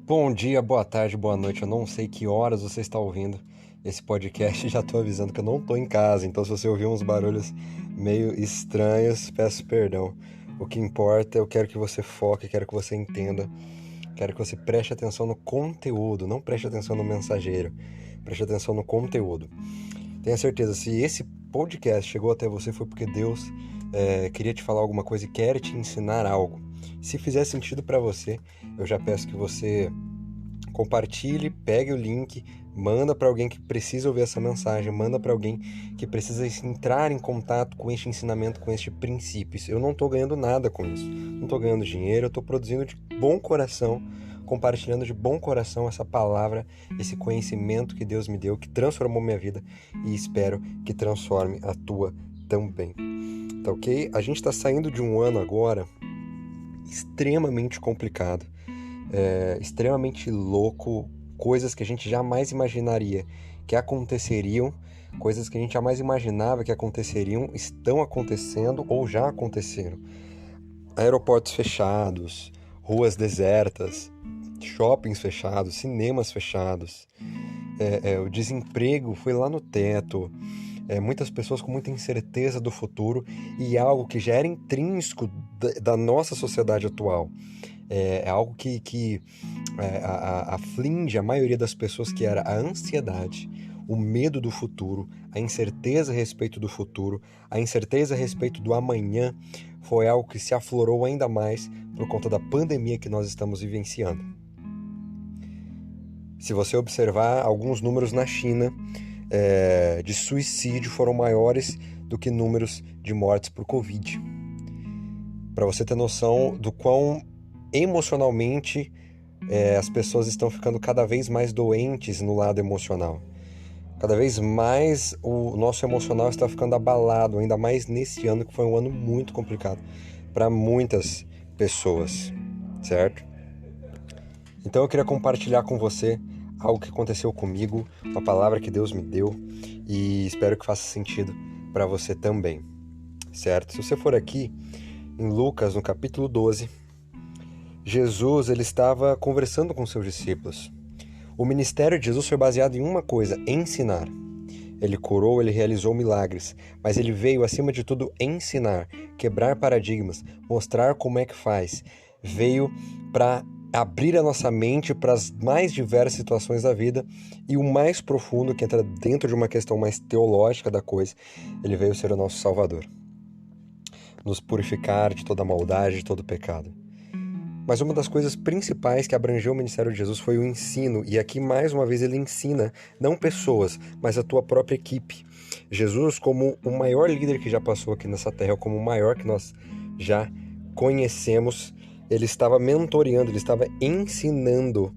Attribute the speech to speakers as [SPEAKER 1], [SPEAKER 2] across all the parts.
[SPEAKER 1] Bom dia, boa tarde, boa noite. Eu não sei que horas você está ouvindo esse podcast. Já estou avisando que eu não estou em casa, então se você ouvir uns barulhos meio estranhos, peço perdão. O que importa, eu quero que você foque, quero que você entenda, quero que você preste atenção no conteúdo, não preste atenção no mensageiro, preste atenção no conteúdo. Tenha certeza, se esse podcast chegou até você foi porque Deus queria te falar alguma coisa e quer te ensinar algo. Se fizer sentido para você, eu já peço que você compartilhe, pegue o link, manda para alguém que precisa ouvir essa mensagem, manda para alguém que precisa entrar em contato com este ensinamento, com este princípio. Eu não estou ganhando nada com isso, não estou ganhando dinheiro, eu estou produzindo de bom coração, compartilhando de bom coração essa palavra, esse conhecimento que Deus me deu, que transformou minha vida e espero que transforme a tua também. Tá ok? A gente está saindo de um ano agora extremamente complicado, extremamente louco, coisas que a gente jamais imaginaria que aconteceriam, coisas que a gente jamais imaginava que aconteceriam, estão acontecendo ou já aconteceram. Aeroportos fechados, ruas desertas, shoppings fechados, cinemas fechados, o desemprego foi lá no teto, muitas pessoas com muita incerteza do futuro e algo que já era intrínseco da nossa sociedade atual. É algo que aflige a maioria das pessoas, que era a ansiedade, o medo do futuro, a incerteza a respeito do futuro, a incerteza a respeito do amanhã, foi algo que se aflorou ainda mais por conta da pandemia que nós estamos vivenciando. Se você observar alguns números na China, de suicídio foram maiores do que números de mortes por Covid. Para você ter noção do quão emocionalmente as pessoas estão ficando cada vez mais doentes no lado emocional. Cada vez mais o nosso emocional está ficando abalado, ainda mais nesse ano, que foi um ano muito complicado para muitas pessoas, certo? Então eu queria compartilhar com você algo que aconteceu comigo, uma palavra que Deus me deu, e espero que faça sentido para você também, certo? Se você for aqui em Lucas, no capítulo 12, Jesus ele estava conversando com seus discípulos. O ministério de Jesus foi baseado em uma coisa: ensinar. Ele curou, ele realizou milagres, mas ele veio, acima de tudo, ensinar, quebrar paradigmas, mostrar como é que faz. Veio para abrir a nossa mente para as mais diversas situações da vida, e o mais profundo, que entra dentro de uma questão mais teológica da coisa, ele veio ser o nosso Salvador, nos purificar de toda maldade, de todo pecado. Mas uma das coisas principais que abrangeu o ministério de Jesus foi o ensino, e aqui mais uma vez ele ensina não pessoas, mas a tua própria equipe. Jesus, como o maior líder que já passou aqui nessa terra, como o maior que nós já conhecemos, ele estava mentoreando, ele estava ensinando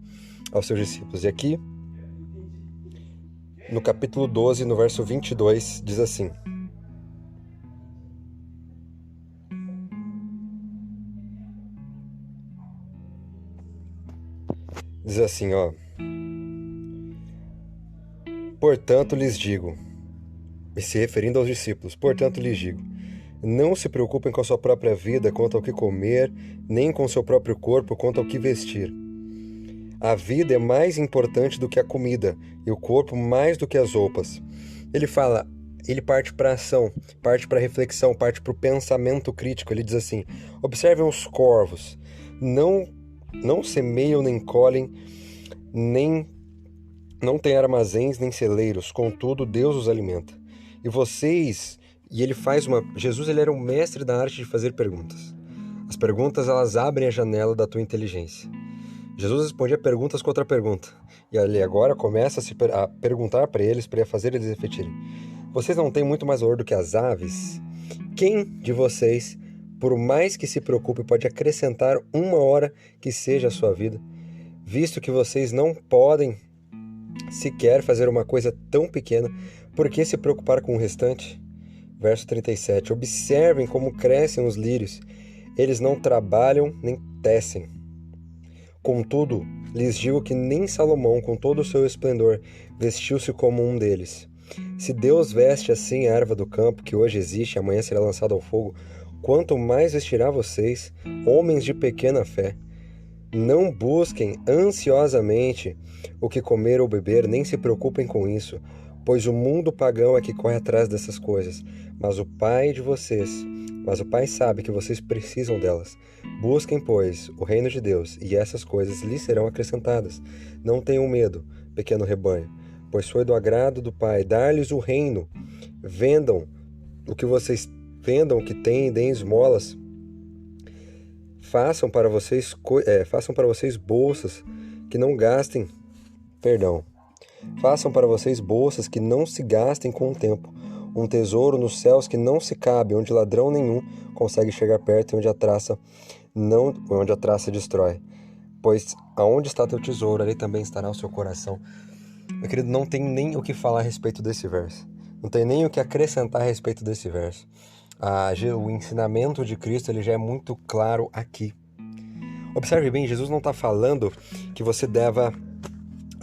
[SPEAKER 1] aos seus discípulos. E aqui, no capítulo 12, no verso 22, diz assim: ó: portanto lhes digo, e se referindo aos discípulos, portanto lhes digo, não se preocupem com a sua própria vida quanto ao que comer, nem com o seu próprio corpo quanto ao que vestir. A vida é mais importante do que a comida, e o corpo mais do que as roupas. Ele parte para a ação, parte para a reflexão, parte para o pensamento crítico. Ele diz assim: observem os corvos, não semeiam nem colhem, nem não têm armazéns nem celeiros, contudo Deus os alimenta. E vocês... E Jesus ele era o mestre da arte de fazer perguntas. As perguntas, elas abrem a janela da tua inteligência. Jesus respondia perguntas contra pergunta. E ele agora começa a perguntar para eles, para fazer eles refletirem. Vocês não têm muito mais valor do que as aves? Quem de vocês, por mais que se preocupe, pode acrescentar uma hora que seja a sua vida? Visto que vocês não podem sequer fazer uma coisa tão pequena, por que se preocupar com o restante? Verso 37. Observem como crescem os lírios. Eles não trabalham nem tecem. Contudo, lhes digo que nem Salomão, com todo o seu esplendor, vestiu-se como um deles. Se Deus veste assim a erva do campo, que hoje existe e amanhã será lançada ao fogo, quanto mais vestirá vocês, homens de pequena fé. Não busquem ansiosamente o que comer ou beber, nem se preocupem com isso, pois o mundo pagão é que corre atrás dessas coisas, mas o Pai sabe que vocês precisam delas. Busquem, pois, o reino de Deus, e essas coisas lhes serão acrescentadas. Não tenham medo, pequeno rebanho, pois foi do agrado do Pai dar-lhes o reino. Vendam vendam o que têm e deem esmolas. Façam para vocês bolsas que não gastem, perdão. Façam para vocês bolsas que não se gastem com o tempo, um tesouro nos céus que não se cabe, onde ladrão nenhum consegue chegar perto e onde a traça destrói. Pois aonde está teu tesouro, ali também estará o seu coração. Meu querido, não tem nem o que falar a respeito desse verso. Não tem nem o que acrescentar a respeito desse verso. O ensinamento de Cristo ele já é muito claro aqui. Observe bem, Jesus não está falando que você deva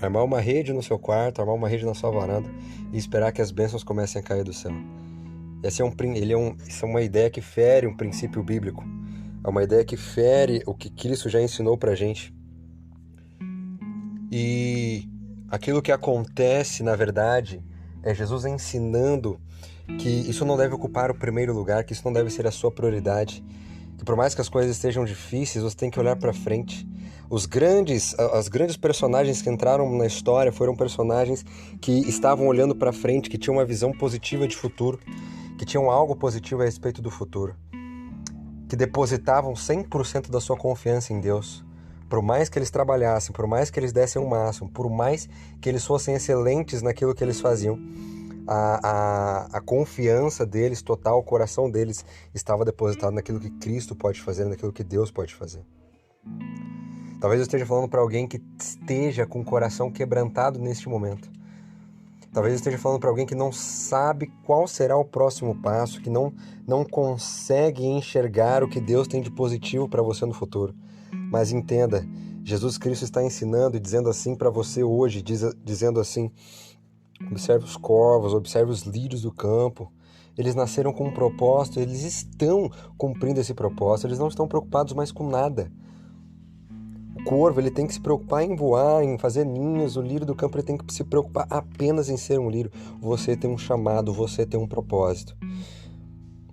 [SPEAKER 1] armar uma rede no seu quarto, armar uma rede na sua varanda e esperar que as bênçãos comecem a cair do céu. Isso é uma ideia que fere um princípio bíblico. É uma ideia que fere o que Cristo já ensinou pra gente. E aquilo que acontece, na verdade, é Jesus ensinando que isso não deve ocupar o primeiro lugar, que isso não deve ser a sua prioridade, que por mais que as coisas estejam difíceis, você tem que olhar para frente. As grandes personagens que entraram na história foram personagens que estavam olhando para frente, que tinham uma visão positiva de futuro, que tinham algo positivo a respeito do futuro, que depositavam 100% da sua confiança em Deus. Por mais que eles trabalhassem, por mais que eles dessem o máximo, por mais que eles fossem excelentes naquilo que eles faziam, a confiança deles total, o coração deles estava depositado naquilo que Cristo pode fazer, naquilo que Deus pode fazer. Talvez eu esteja falando para alguém que esteja com o coração quebrantado neste momento. Talvez eu esteja falando para alguém que não sabe qual será o próximo passo, que não consegue enxergar o que Deus tem de positivo para você no futuro. Mas entenda, Jesus Cristo está ensinando e dizendo assim para você hoje, dizendo assim: observe os corvos, observe os lírios do campo. Eles nasceram com um propósito, eles estão cumprindo esse propósito, eles não estão preocupados mais com nada. O corvo ele tem que se preocupar em voar, em fazer ninhos, o lírio do campo ele tem que se preocupar apenas em ser um lírio. Você tem um chamado, você tem um propósito.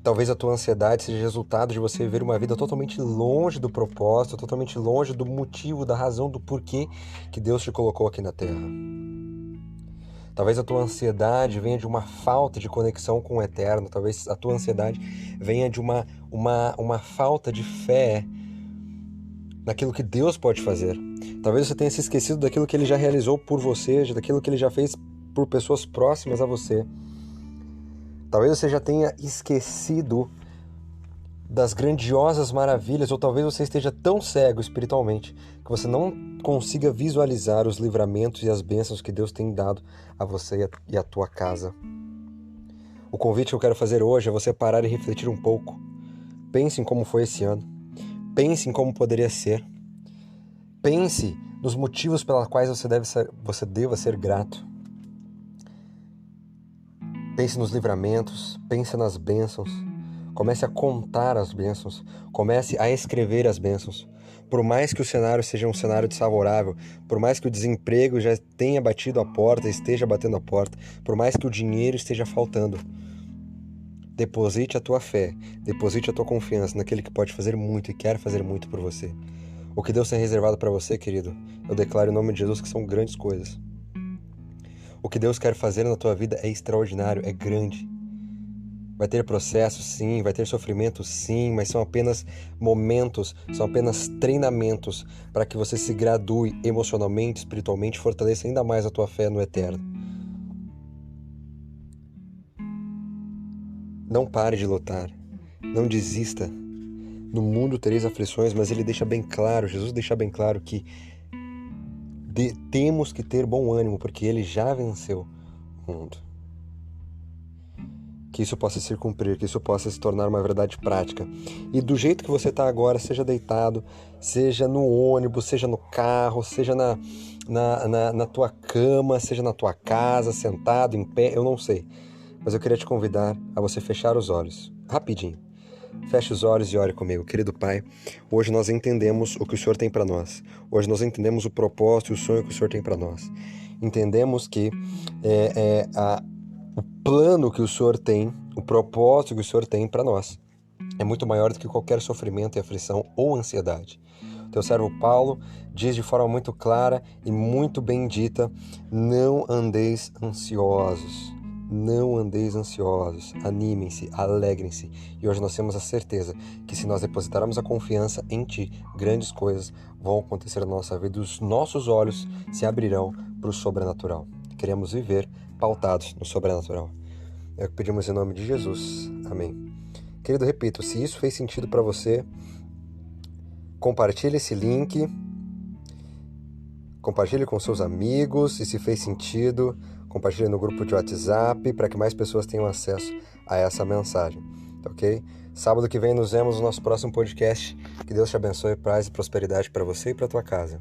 [SPEAKER 1] Talvez a tua ansiedade seja resultado de você viver uma vida totalmente longe do propósito, totalmente longe do motivo, da razão, do porquê que Deus te colocou aqui na Terra. Talvez a tua ansiedade venha de uma falta de conexão com o eterno. Talvez a tua ansiedade venha de uma falta de fé naquilo que Deus pode fazer. Talvez você tenha se esquecido daquilo que Ele já realizou por você, daquilo que Ele já fez por pessoas próximas a você. Talvez você já tenha esquecido das grandiosas maravilhas, ou talvez você esteja tão cego espiritualmente que você não consiga visualizar os livramentos e as bênçãos que Deus tem dado a você e a tua casa. O convite que eu quero fazer hoje é você parar e refletir um pouco. Pense em como foi esse ano. Pense em como poderia ser. Pense nos motivos pelos quais você deva ser grato. Pense nos livramentos, pense nas bênçãos. Comece a contar as bênçãos. Comece a escrever as bênçãos. Por mais que o cenário seja um cenário desfavorável, por mais que o desemprego já tenha batido a porta, esteja batendo a porta, por mais que o dinheiro esteja faltando, deposite a tua fé, deposite a tua confiança naquele que pode fazer muito e quer fazer muito por você. O que Deus tem reservado para você, querido, eu declaro em nome de Jesus que são grandes coisas. O que Deus quer fazer na tua vida é extraordinário, é grande. Vai ter processo, sim, vai ter sofrimento, sim, mas são apenas momentos, são apenas treinamentos para que você se gradue emocionalmente, espiritualmente, fortaleça ainda mais a tua fé no eterno. Não pare de lutar, não desista. No mundo tereis aflições, mas ele deixa bem claro, Jesus deixa bem claro que temos que ter bom ânimo, porque ele já venceu o mundo. Que isso possa se cumprir, que isso possa se tornar uma verdade prática. E do jeito que você está agora, seja deitado, seja no ônibus, seja no carro, seja na tua cama, seja na tua casa, sentado, em pé, eu não sei. Mas eu queria te convidar a você fechar os olhos, rapidinho. Feche os olhos e ore comigo. Querido Pai, hoje nós entendemos o que o Senhor tem para nós. Hoje nós entendemos o propósito e o sonho que o Senhor tem para nós. Entendemos que o plano que o Senhor tem, o propósito que o Senhor tem para nós é muito maior do que qualquer sofrimento e aflição ou ansiedade. Teu servo Paulo diz de forma muito clara e muito bem dita: não andeis ansiosos. Não andeis ansiosos, animem-se, alegrem-se. E hoje nós temos a certeza que se nós depositarmos a confiança em Ti, grandes coisas vão acontecer na nossa vida e os nossos olhos se abrirão para o sobrenatural. Queremos viver pautados no sobrenatural. É o que pedimos em nome de Jesus. Amém. Querido, repito, se isso fez sentido para você, compartilhe esse link, compartilhe com seus amigos, e se fez sentido, compartilhe no grupo de WhatsApp para que mais pessoas tenham acesso a essa mensagem, ok? Sábado que vem nos vemos no nosso próximo podcast. Que Deus te abençoe, paz e prosperidade para você e para tua casa.